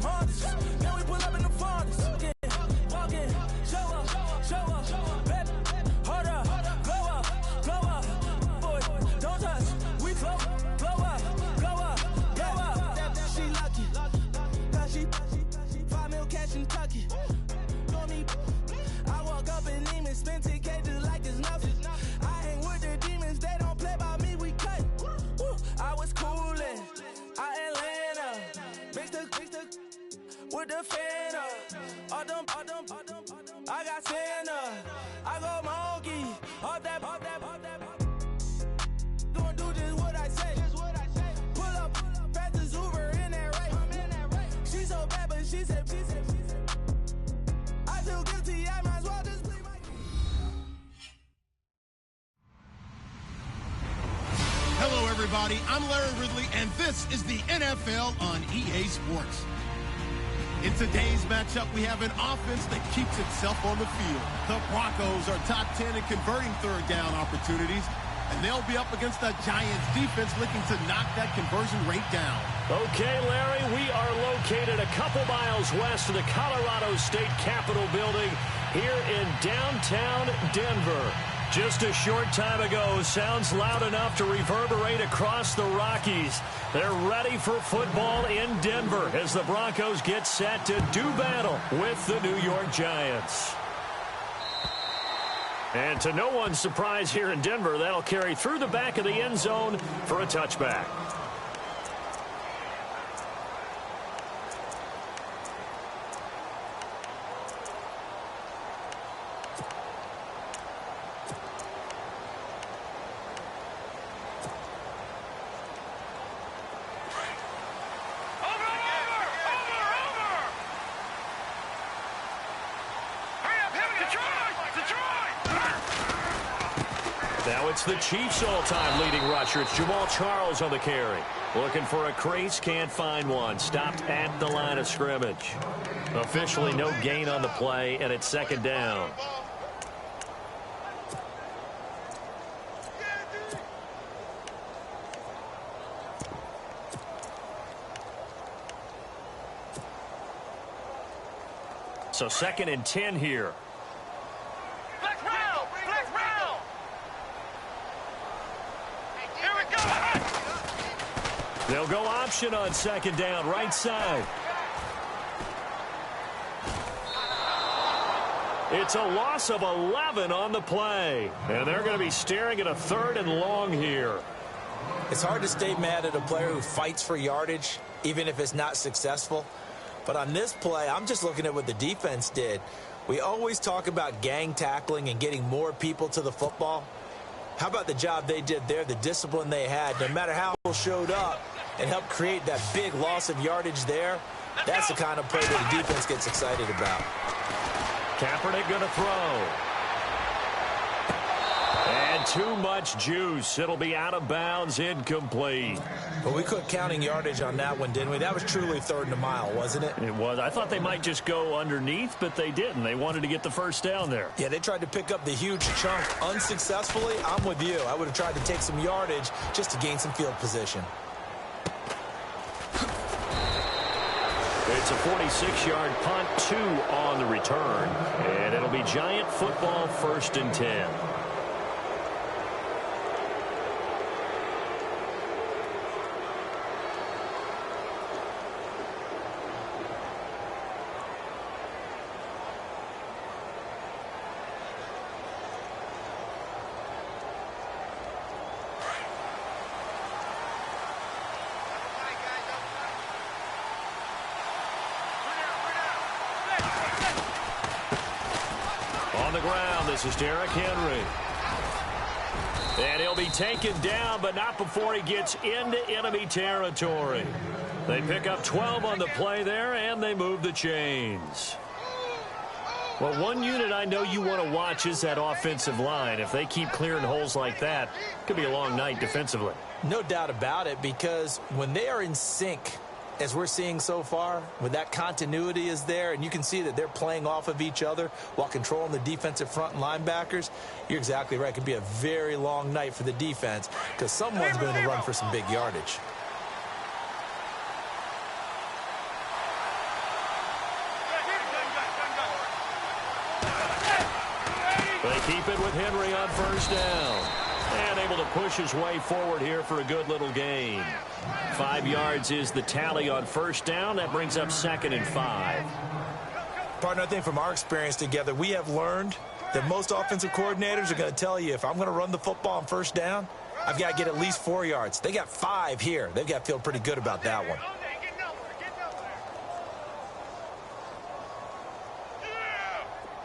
hardest. Then we pull up in the farthest. Walk in, show up, baby, hold up, glow up, boy, don't touch, we glow up. She lucky, cause she 5 mil cash in Kentucky. Know me, I walk up in demons, spend 10K just like it's nothing. I hang with the demons, they don't play by me, we cut. I was coolin', Atlanta, mixed with the Fanta. All them, I got Santa. I go monkey, up that. Gonna do just what I say. Pull up, fast as Uber in that race. She so bad, but she said. I feel guilty, I might as well just play my game. Hello, everybody. I'm Larry Ridley, and this is the NFL on EA Sports. In today's matchup, we have an offense that keeps itself on the field. The Broncos are top 10 in converting third down opportunities, and they'll be up against the Giants defense looking to knock that conversion rate down. Okay, Larry, we are located a couple miles west of the Colorado State Capitol building here in downtown Denver. Just a short time ago, sounds loud enough to reverberate across the Rockies. They're ready for football in Denver as the Broncos get set to do battle with the New York Giants. And to no one's surprise here in Denver, that'll carry through the back of the end zone for a touchback. Now it's the Chiefs' all-time leading rusher. It's Jamal Charles on the carry. Looking for a crease, can't find one. Stopped at the line of scrimmage. Officially no gain on the play, and it's second down. So 2nd and 10 here. They'll go option on 2nd down, right side. It's a loss of 11 on the play. And they're going to be staring at a 3rd and long here. It's hard to stay mad at a player who fights for yardage, even if it's not successful. But on this play, I'm just looking at what the defense did. We always talk about gang tackling and getting more people to the football. How about the job they did there, the discipline they had, no matter how people showed up and helped create that big loss of yardage there? That's the kind of play that the defense gets excited about. Kaepernick going to throw. And too much juice. It'll be out of bounds, incomplete. But we quit counting yardage on that one, didn't we? That was truly 3rd and a mile, wasn't it? It was. I thought they might just go underneath, but they didn't. They wanted to get the first down there. Yeah, they tried to pick up the huge chunk unsuccessfully. I'm with you. I would have tried to take some yardage just to gain some field position. It's a 46-yard punt, 2 on the return. And it'll be Giant football, 1st and 10. On the ground, this is Derrick Henry. And he'll be taken down, but not before he gets into enemy territory. They pick up 12 on the play there, and they move the chains. Well, one unit I know you want to watch is that offensive line. If they keep clearing holes like that, it could be a long night defensively. No doubt about it, because when they are in sync, as we're seeing so far, when that continuity is there and you can see that they're playing off of each other while controlling the defensive front and linebackers, you're exactly right. It could be a very long night for the defense because someone's going to run for some big yardage. keep it with Henry on first down. And able to push his way forward here for a good little gain. 5 yards is the tally on first down. That brings up 2nd and 5. Partner, I think from our experience together, we have learned that most offensive coordinators are going to tell you, if I'm going to run the football on first down, I've got to get at least 4 yards. They got 5 here. They've got to feel pretty good about that one.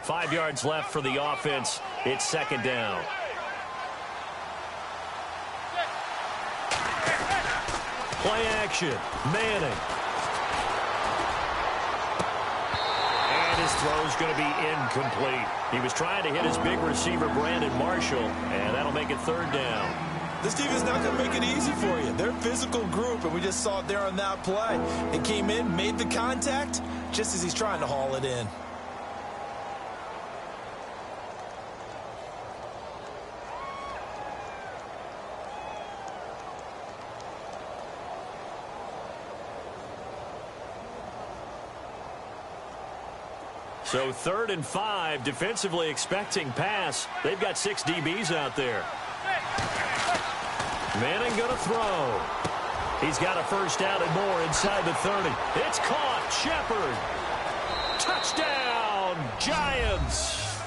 Five yards left for the offense. It's 2nd down. Play action. Manning. And his throw's going to be incomplete. He was trying to hit his big receiver, Brandon Marshall, and that'll make it 3rd down. This team is not going to make it easy for you. They're a physical group, and we just saw it there on that play. It came in, made the contact, just as he's trying to haul it in. So 3rd and 5, defensively expecting pass. They've got 6 DBs out there. Manning going to throw. He's got a first down and more inside the 30. It's caught. Shepard. Touchdown, Giants.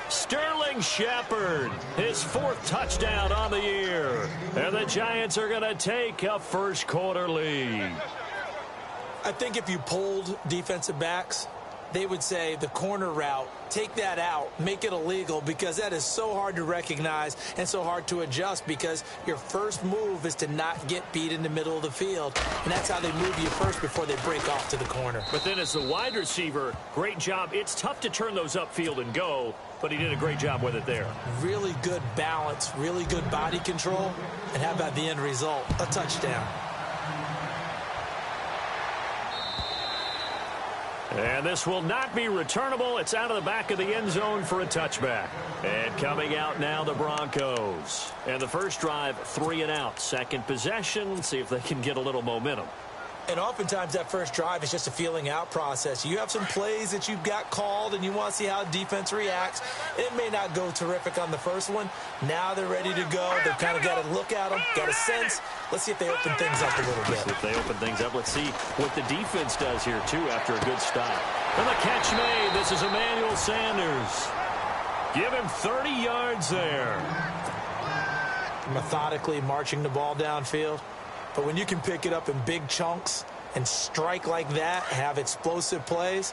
Sterling Shepard, his 4th touchdown on the year. And the Giants are going to take a first quarter lead. I think if you polled defensive backs, they would say the corner route, take that out, make it illegal, because that is so hard to recognize and so hard to adjust, because your first move is to not get beat in the middle of the field, and that's how they move you first before they break off to the corner. But then as the wide receiver, great job. It's tough to turn those upfield and go, but he did a great job with it there. Really good balance, really good body control, and how about the end result? A touchdown. And this will not be returnable. It's out of the back of the end zone for a touchback. And coming out now, the Broncos. And the first drive, 3 and out. Second possession, see if they can get a little momentum. And oftentimes that first drive is just a feeling out process. You have some plays that you've got called and you want to see how defense reacts. It may not go terrific on the first one. Now they're ready to go. They've kind of got to look at them, got a sense. Let's see if they open things up a little bit. If they open things up, let's see what the defense does here, too, after a good stop. And the catch made. This is Emmanuel Sanders. Give him 30 yards there. Methodically marching the ball downfield. But when you can pick it up in big chunks and strike like that, have explosive plays,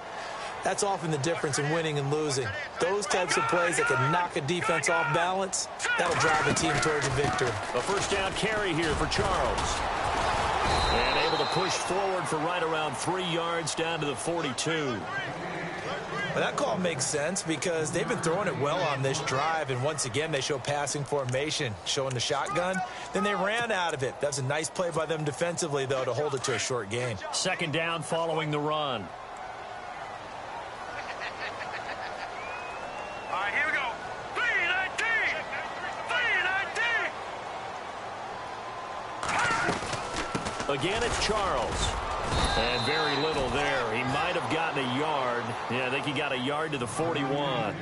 that's often the difference in winning and losing. Those types of plays that can knock a defense off balance, that'll drive a team towards a victory. A first down carry here for Charles. And able to push forward for right around 3 yards down to the 42. Well, that call makes sense because they've been throwing it well on this drive, and once again they show passing formation, showing the shotgun. Then they ran out of it. That's a nice play by them defensively, though, to hold it to a short gain. 2nd down following the run. All right, here we go. 3-19! 3-19! Again, it's Charles. And very little there. He might have gotten a yard. Yeah, I think he got a yard to the 41.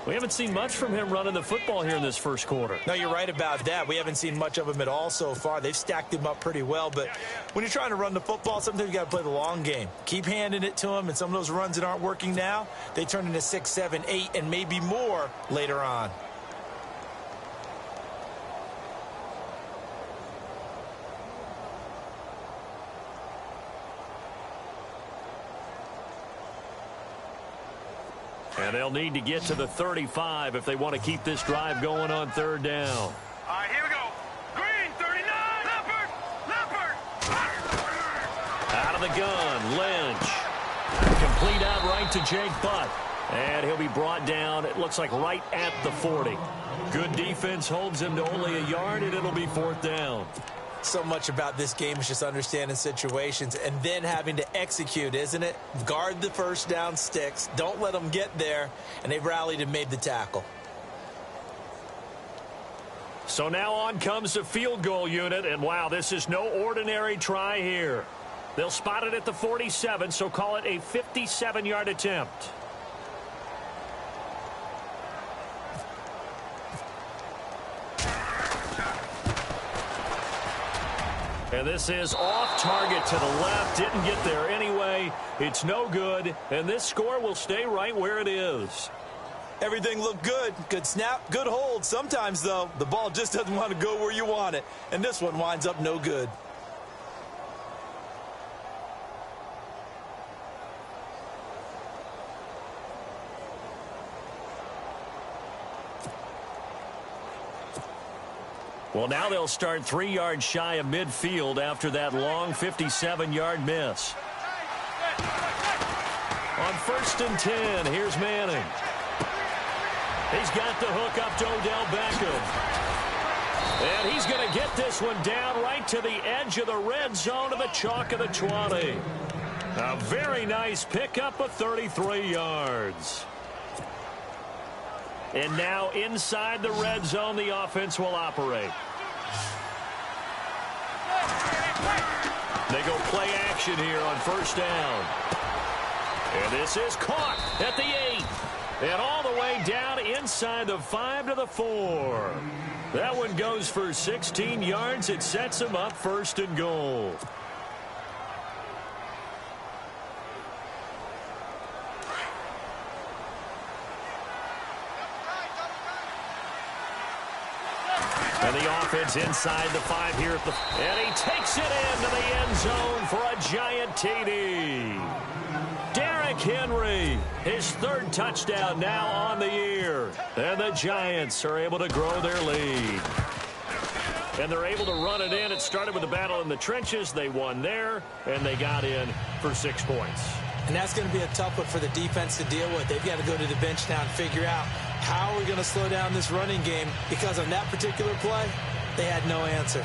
We haven't seen much from him running the football here in this first quarter. No, you're right about that. We haven't seen much of him at all so far. They've stacked him up pretty well, but when you're trying to run the football, sometimes you got to play the long game. Keep handing it to him, and some of those runs that aren't working now, they turn into 6, 7, 8, and maybe more later on. And they'll need to get to the 35 if they want to keep this drive going on 3rd down. All right, here we go. Green, 39, Leopard. Out of the gun, Lynch. Complete out right to Jake Butt. And he'll be brought down, it looks like right at the 40. Good defense holds him to only a yard, and it'll be 4th down. So much about this game is just understanding situations and then having to execute, isn't it? Guard the first down sticks. Don't let them get there. And they've rallied and made the tackle. So now on comes the field goal unit. And, wow, this is no ordinary try here. They'll spot it at the 47, so call it a 57-yard attempt. And this is off target to the left. Didn't get there anyway. It's no good. And this score will stay right where it is. Everything looked good. Good snap, good hold. Sometimes, though, the ball just doesn't want to go where you want it. And this one winds up no good. Well, now they'll start 3 yards shy of midfield after that long 57-yard miss. On 1st and 10, here's Manning. He's got the hook up to Odell Beckham. And he's going to get this one down right to the edge of the red zone of the chalk of the 20. A very nice pickup of 33 yards. And now inside the red zone, the offense will operate. They go play action here on 1st down. And this is caught at the 8. And all the way down inside the 5 to the 4. That one goes for 16 yards. It sets them up 1st and goal. And the offense inside the 5 here. And he takes it into the end zone for a giant TD. Derrick Henry, his 3rd touchdown now on the year. And the Giants are able to grow their lead. And they're able to run it in. It started with a battle in the trenches. They won there, and they got in for 6 points. And that's going to be a tough one for the defense to deal with. They've got to go to the bench now and figure out how are we going to slow down this running game, because on that particular play, they had no answer.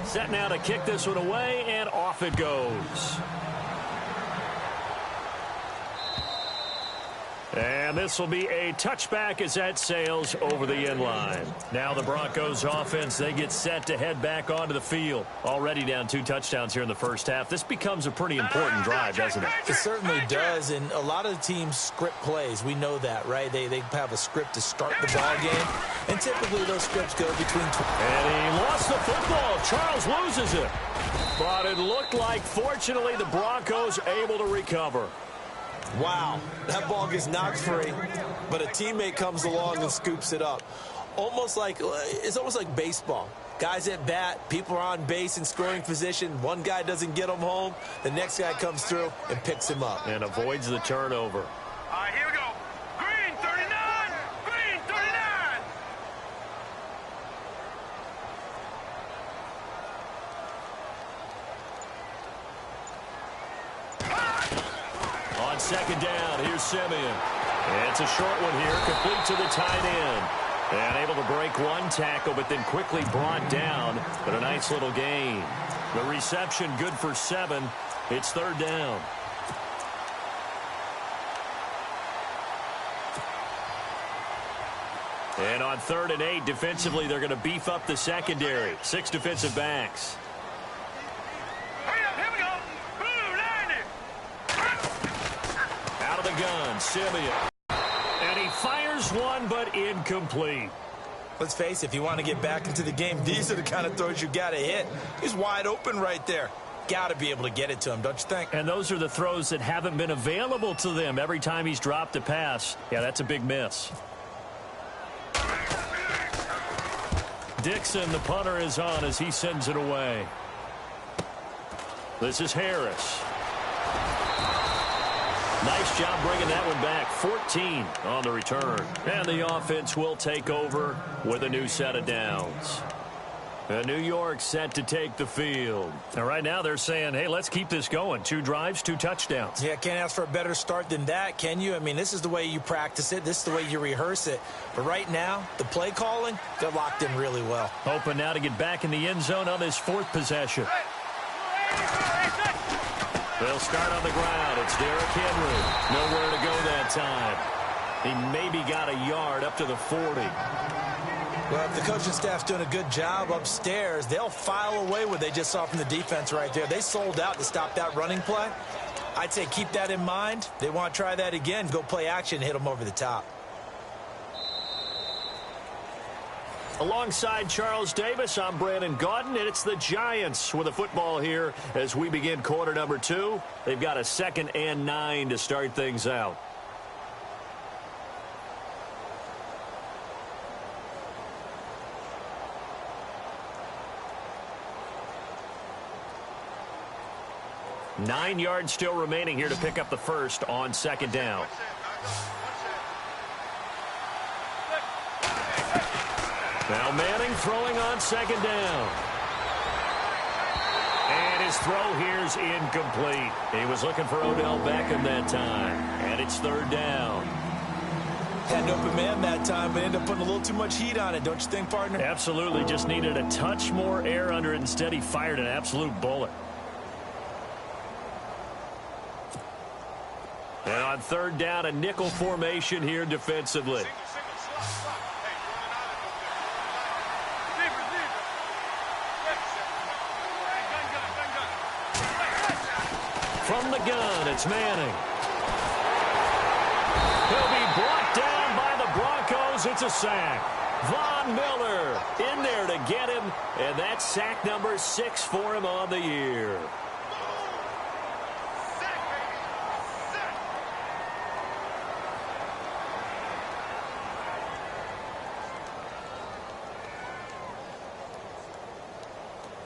Set now to kick this one away, and off it goes. And this will be a touchback as that sails over the end line. Now the Broncos offense, they get set to head back onto the field. Already down 2 touchdowns here in the first half. This becomes a pretty important drive, doesn't it? It certainly does, and a lot of the teams script plays. We know that, right? They have a script to start the ball game, and typically those scripts go between... And he lost the football. Charles loses it. But it looked like, fortunately, the Broncos able to recover. Wow, that ball gets knocked free, but a teammate comes along and scoops it up. It's almost like baseball. Guys at bat, people are on base in scoring position. One guy doesn't get him home. The next guy comes through and picks him up. And avoids the turnover. All right, here we go. Green 39. Green 39. On 2nd down, here's Simeon. And it's a short one here, complete to the tight end. And able to break 1 tackle, but then quickly brought down. But a nice little gain. The reception good for 7. It's 3rd down. And on 3rd and 8, defensively, they're going to beef up the secondary. 6 defensive backs. Here we go. Blue 90. Out of the gun, Simeon. And he fires one, but incomplete. Let's face it, if you want to get back into the game, these are the kind of throws you got to hit. He's wide open right there. Got to be able to get it to him, don't you think? And those are the throws that haven't been available to them every time he's dropped a pass. Yeah, that's a big miss. Dixon, the punter, is on as he sends it away. This is Harris. Nice job bringing that one back. 14 on the return. And the offense will take over with a new set of downs. And New York set to take the field. And right now they're saying, hey, let's keep this going. 2 drives, 2 touchdowns. Yeah, can't ask for a better start than that, can you? I mean, this is the way you practice it. This is the way you rehearse it. But right now, the play calling, they're locked in really well. Hoping now to get back in the end zone on this 4th possession. They'll start on the ground. It's Derrick Henry. Nowhere to go that time. He maybe got a yard up to the 40. Well, if the coaching staff's doing a good job upstairs, they'll file away what they just saw from the defense right there. They sold out to stop that running play. I'd say keep that in mind. They want to try that again. Go play action, hit them over the top. Alongside Charles Davis, I'm Brandon Gaudin, and it's the Giants with the football here as we begin quarter number 2. They've got a 2nd and 9 to start things out. Nine yards still remaining here to pick up the first on 2nd down. Now Manning throwing on 2nd down. And his throw here's incomplete. He was looking for Odell Beckham that time. And it's 3rd down. Had an open man that time, but ended up putting a little too much heat on it, don't you think, partner? Absolutely. Just needed a touch more air under it. Instead, he fired an absolute bullet. And on 3rd down, a nickel formation here defensively. From the gun, it's Manning. He'll be brought down by the Broncos. It's a sack. Von Miller in there to get him, and that's sack number 6 for him on the year.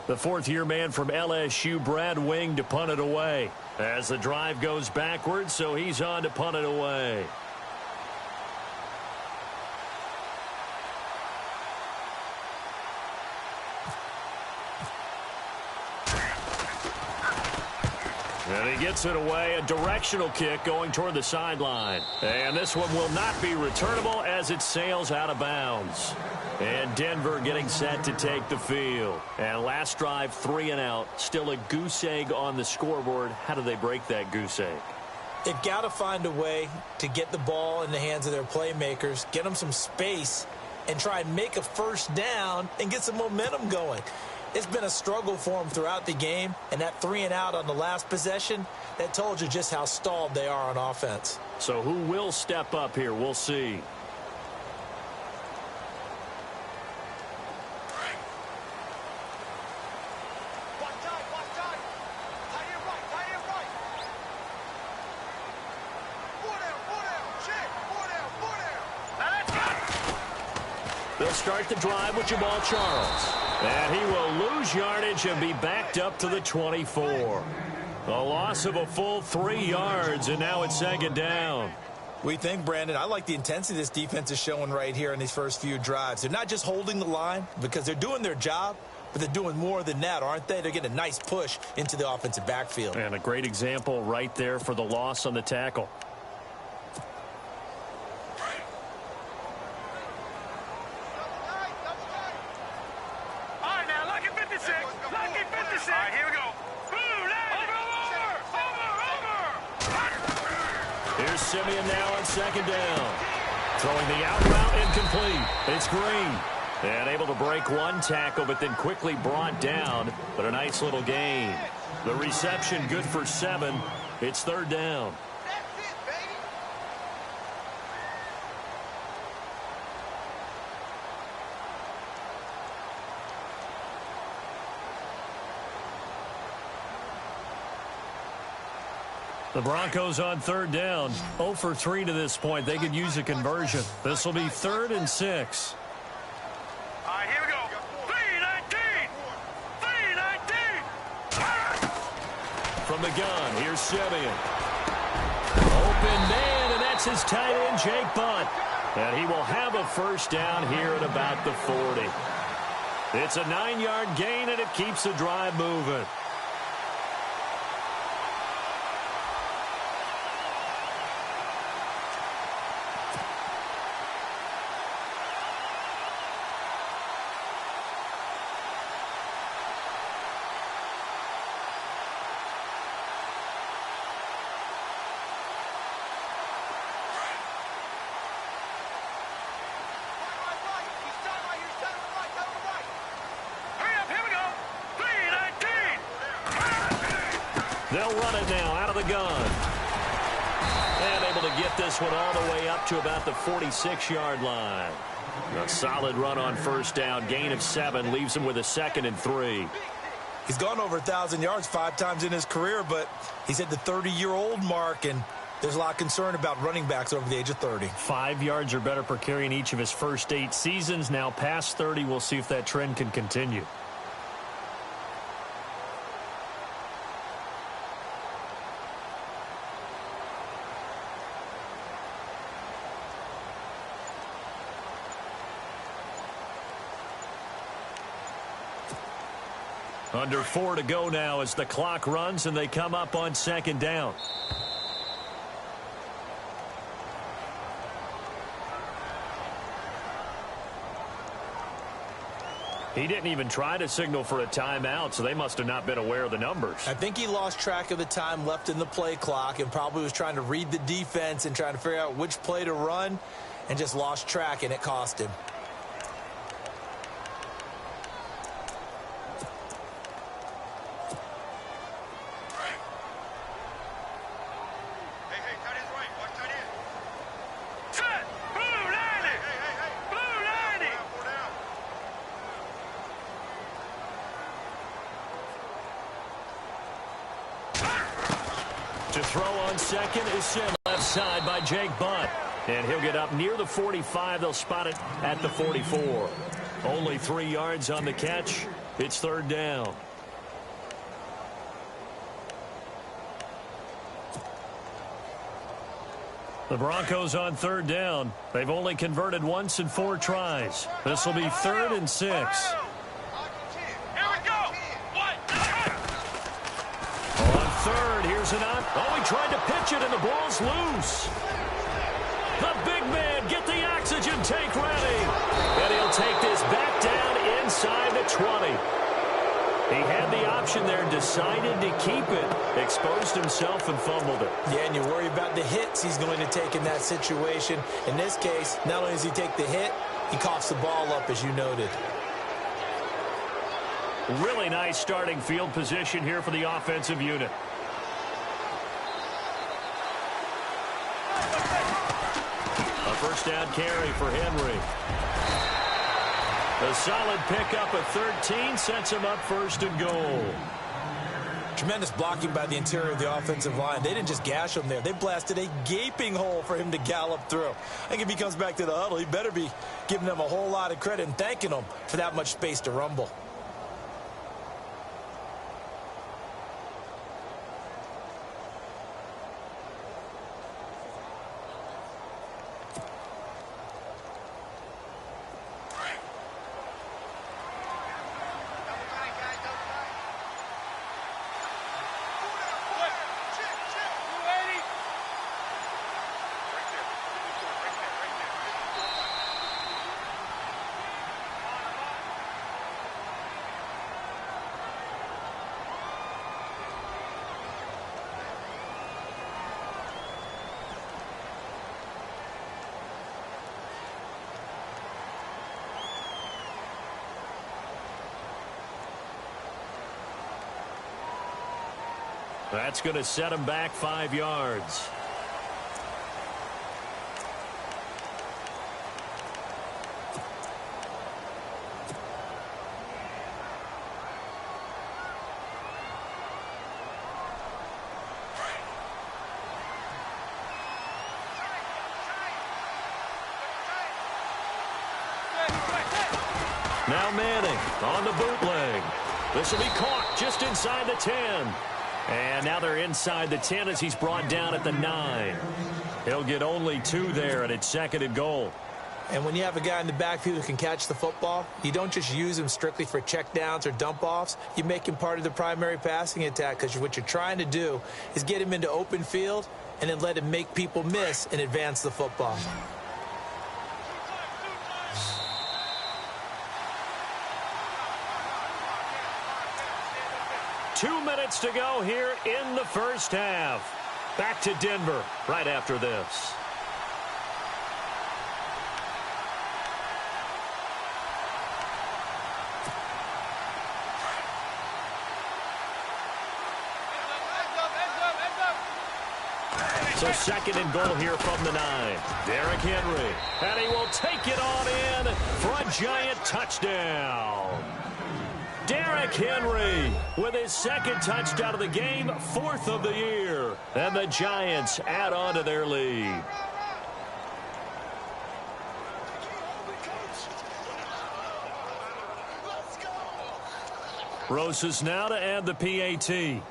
The 4th-year man from LSU, Brad Wing, to punt it away. As the drive goes backwards, so he's on to punt it away. And he gets it away, a directional kick going toward the sideline. And this one will not be returnable as it sails out of bounds. And Denver getting set to take the field. And last drive, 3 and out. Still a goose egg on the scoreboard. How do they break that goose egg? They've got to find a way to get the ball in the hands of their playmakers, get them some space, and try and make a 1st down and get some momentum going. It's been a struggle for them throughout the game, and that 3 and out on the last possession, that told you just how stalled they are on offense. So who will step up here? We'll see. They'll start the drive with Jamal Charles. And he will lose yardage and be backed up to the 24. A loss of a full 3 yards, and now it's 2nd down. We think, Brandon, I like the intensity this defense is showing right here in these first few drives. They're not just holding the line because they're doing their job, but they're doing more than that, aren't they? They're getting a nice push into the offensive backfield. And a great example right there for the loss on the tackle. Simeon now on 2nd down. Throwing the out route incomplete. It's Green. And able to break one tackle, but then quickly brought down. But a nice little gain. The reception good for 7. It's 3rd down. The Broncos on 3rd down. 0 for 3 to this point. They could use a conversion. This will be 3rd and 6. All right, here we go. 3-19. 3-19. From the gun, here's Simeon. Open man, and that's his tight end, Jake Butt. And he will have a 1st down here at about the 40. It's a 9-yard gain, and it keeps the drive moving. They'll run it now out of the gun. And able to get this one all the way up to about the 46-yard line. A solid run on first down. Gain of 7 leaves him with a 2nd and 3. He's gone over 1,000 yards 5 times in his career, but he's at the 30-year-old mark, and there's a lot of concern about running backs over the age of 30. 5 yards or better per carry in each of his first 8 seasons. Now past 30, we'll see if that trend can continue. Under 4 to go now as the clock runs and they come up on 2nd down. He didn't even try to signal for a timeout, so they must have not been aware of the numbers. I think he lost track of the time left in the play clock and probably was trying to read the defense and trying to figure out which play to run and just lost track, and it cost him. To throw on second is sent left side by Jake Butt. And he'll get up near the 45. They'll spot it at the 44. Only 3 yards on the catch. It's 3rd down. The Broncos on 3rd down. They've only converted once in 4 tries. This will be 3rd and 6. Third, here's an out. Oh, he tried to pitch it, and the ball's loose. The big man, get the oxygen tank ready. And he'll take this back down inside the 20. He had the option there, decided to keep it, exposed himself and fumbled it. Yeah, and you worry about the hits he's going to take in that situation. In this case, not only does he take the hit, he coughs the ball up, as you noted. Really nice starting field position here for the offensive unit. A first down carry for Henry. A solid pickup of 13 sets him up 1st and goal. Tremendous blocking by the interior of the offensive line. They didn't just gash him there. They blasted a gaping hole for him to gallop through. I think if he comes back to the huddle, he better be giving them a whole lot of credit and thanking them for that much space to rumble. That's going to set him back 5 yards. Now Manning on the bootleg. This will be caught just inside the 10. And now they're inside the 10 as he's brought down at the 9. He'll get only 2 there, and it's 2nd and goal. And when you have a guy in the backfield who can catch the football, you don't just use him strictly for checkdowns or dump-offs. You make him part of the primary passing attack, because what you're trying to do is get him into open field and then let him make people miss and advance the football. Two minutes to go here in the first half. Back to Denver right after this. So second and goal here from the 9. Derrick Henry. And he will take it on in for a giant touchdown. Derrick Henry with his second touchdown of the game, 4th of the year. And the Giants add on to their lead. Rosas now to add the PAT.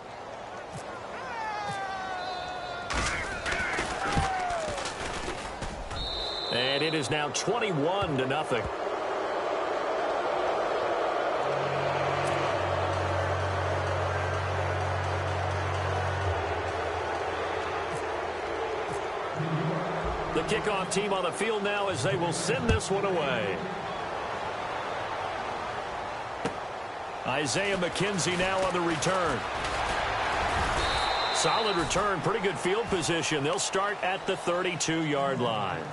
And it is now 21-0. The kickoff team on the field now as they will send this one away. Isaiah McKenzie now on the return. Solid return, pretty good field position. They'll start at the 32-yard line.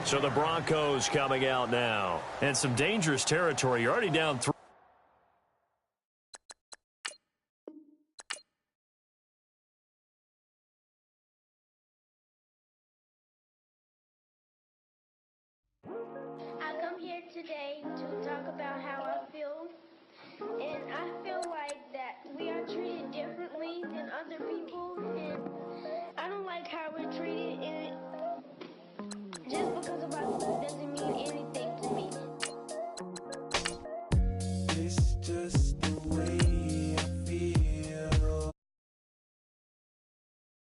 So the Broncos coming out now. And some dangerous territory. You're already down 3. I come here today to talk about how I feel. And I feel like that we are treated differently than other people. And I don't like how we're treated. And just because of our food doesn't mean anything to me. This